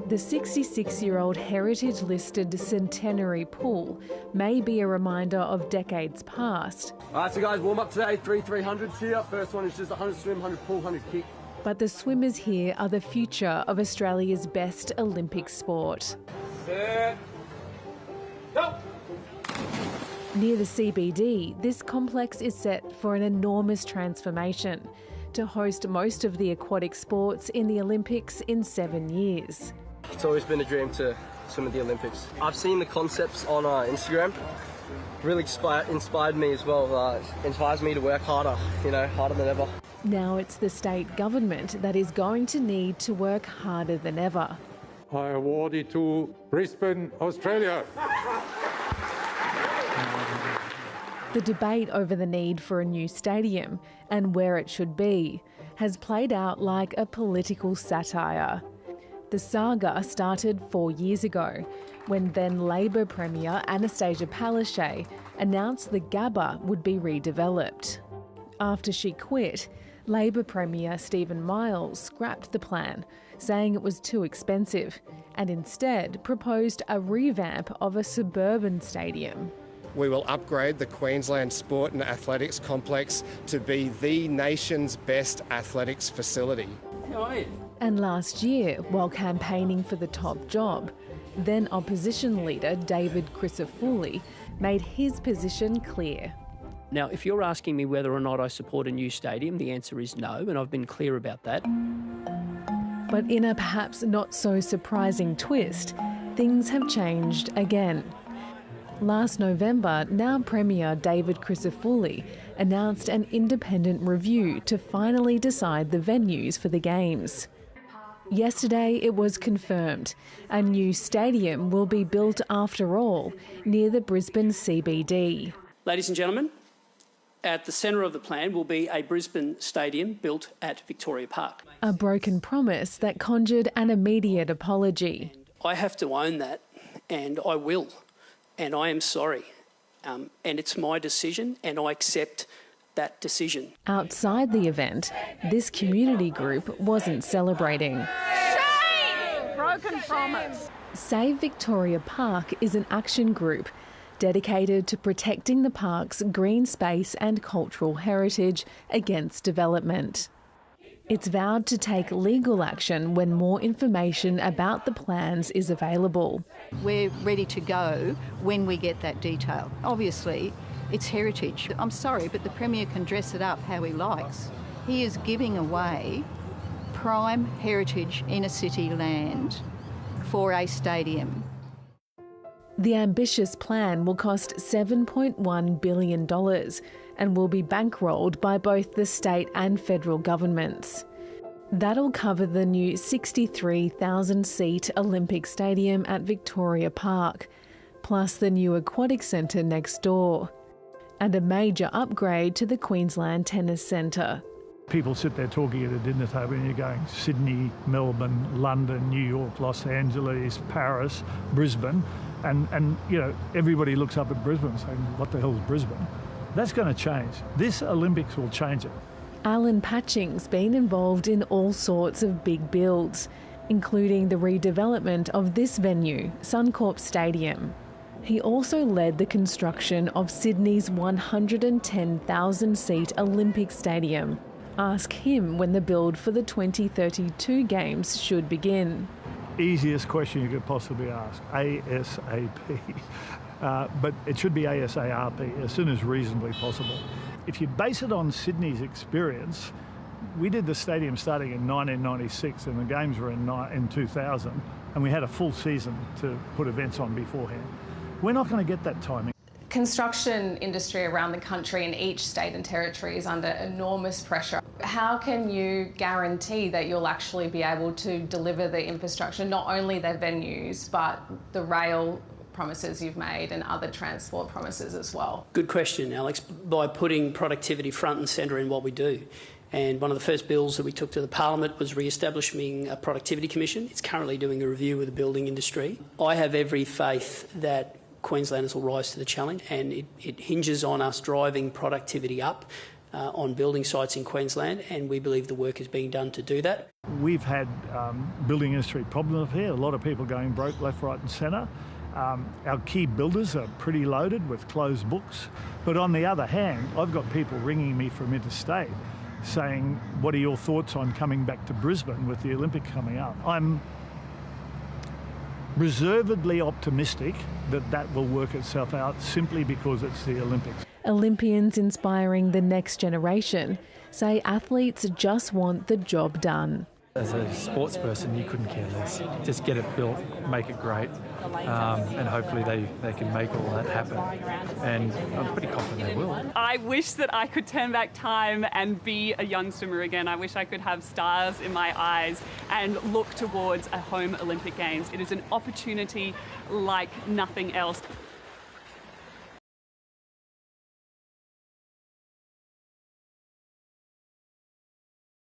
The 66-year-old heritage-listed centenary pool may be a reminder of decades past. All right, so guys, warm up today, 300s here. First one is just 100 swim, 100 pull, 100 kick. But the swimmers here are the future of Australia's best Olympic sport. Set, go! Near the CBD, this complex is set for an enormous transformation to host most of the aquatic sports in the Olympics in 7 years. It's always been a dream to swim at the Olympics. I've seen the concepts on Instagram. Really inspired me as well. Inspires me to work harder, harder than ever. Now it's the state government that is going to need to work harder than ever. I award it to Brisbane, Australia. The debate over the need for a new stadium and where it should be has played out like a political satire. The saga started 4 years ago when then Labor Premier Anastasia Palaszczuk announced the Gabba would be redeveloped. After she quit, Labor Premier Stephen Miles scrapped the plan, saying it was too expensive, and instead proposed a revamp of a suburban stadium. We will upgrade the Queensland Sport and Athletics Complex to be the nation's best athletics facility. And last year, while campaigning for the top job, then opposition leader David Crisafulli made his position clear. Now, if you're asking me whether or not I support a new stadium, the answer is no, and I've been clear about that. But in a perhaps not so surprising twist, things have changed again. Last November, now Premier David Crisafulli announced an independent review to finally decide the venues for the Games. Yesterday it was confirmed. A new stadium will be built after all, near the Brisbane CBD. Ladies and gentlemen, at the centre of the plan will be a Brisbane stadium built at Victoria Park. A broken promise that conjured an immediate apology. I have to own that, and I will. And I am sorry. And it's my decision, and I accept that decision. Outside the event, this community group wasn't celebrating. Shame! Broken promise. Save Victoria Park is an action group dedicated to protecting the park's green space and cultural heritage against development. It's vowed to take legal action when more information about the plans is available. We're ready to go when we get that detail. Obviously, it's heritage. I'm sorry, but the Premier can dress it up how he likes. He is giving away prime heritage inner city land for a stadium. The ambitious plan will cost $7.1 billion and will be bankrolled by both the state and federal governments. That'll cover the new 63,000-seat Olympic Stadium at Victoria Park, plus the new aquatic centre next door, and a major upgrade to the Queensland Tennis Centre. People sit there talking at a dinner table and you're going Sydney, Melbourne, London, New York, Los Angeles, Paris, Brisbane, and everybody looks up at Brisbane saying, what the hell is Brisbane? That's going to change. This Olympics will change it. Alan Patching's been involved in all sorts of big builds, including the redevelopment of this venue, Suncorp Stadium. He also led the construction of Sydney's 110,000-seat Olympic Stadium. Ask him when the build for the 2032 Games should begin. Easiest question you could possibly ask, ASAP. But it should be ASARP, as soon as reasonably possible. If you base it on Sydney's experience, we did the stadium starting in 1996 and the Games were in 2000, and we had a full season to put events on beforehand. We're not going to get that timing. Construction industry around the country in each state and territory is under enormous pressure. How can you guarantee that you'll actually be able to deliver the infrastructure, not only their venues, but the rail promises you've made and other transport promises as well? Good question, Alex. By putting productivity front and centre in what we do. And one of the first bills that we took to the Parliament was re-establishing a productivity commission. It's currently doing a review of the building industry. I have every faith that Queenslanders will rise to the challenge, and it hinges on us driving productivity up on building sites in Queensland, and we believe the work is being done to do that. We've had building industry problems here, a lot of people going broke left, right and centre. Our key builders are pretty loaded with closed books, but on the other hand, I've got people ringing me from interstate saying, what are your thoughts on coming back to Brisbane with the Olympics coming up? I'm reservedly optimistic that that will work itself out simply because it's the Olympics. Olympians inspiring the next generation say athletes just want the job done. As a sports person, you couldn't care less. Just get it built, make it great, and hopefully they can make all that happen. And I'm pretty confident they will. I wish that I could turn back time and be a young swimmer again. I wish I could have stars in my eyes and look towards a home Olympic Games. It is an opportunity like nothing else.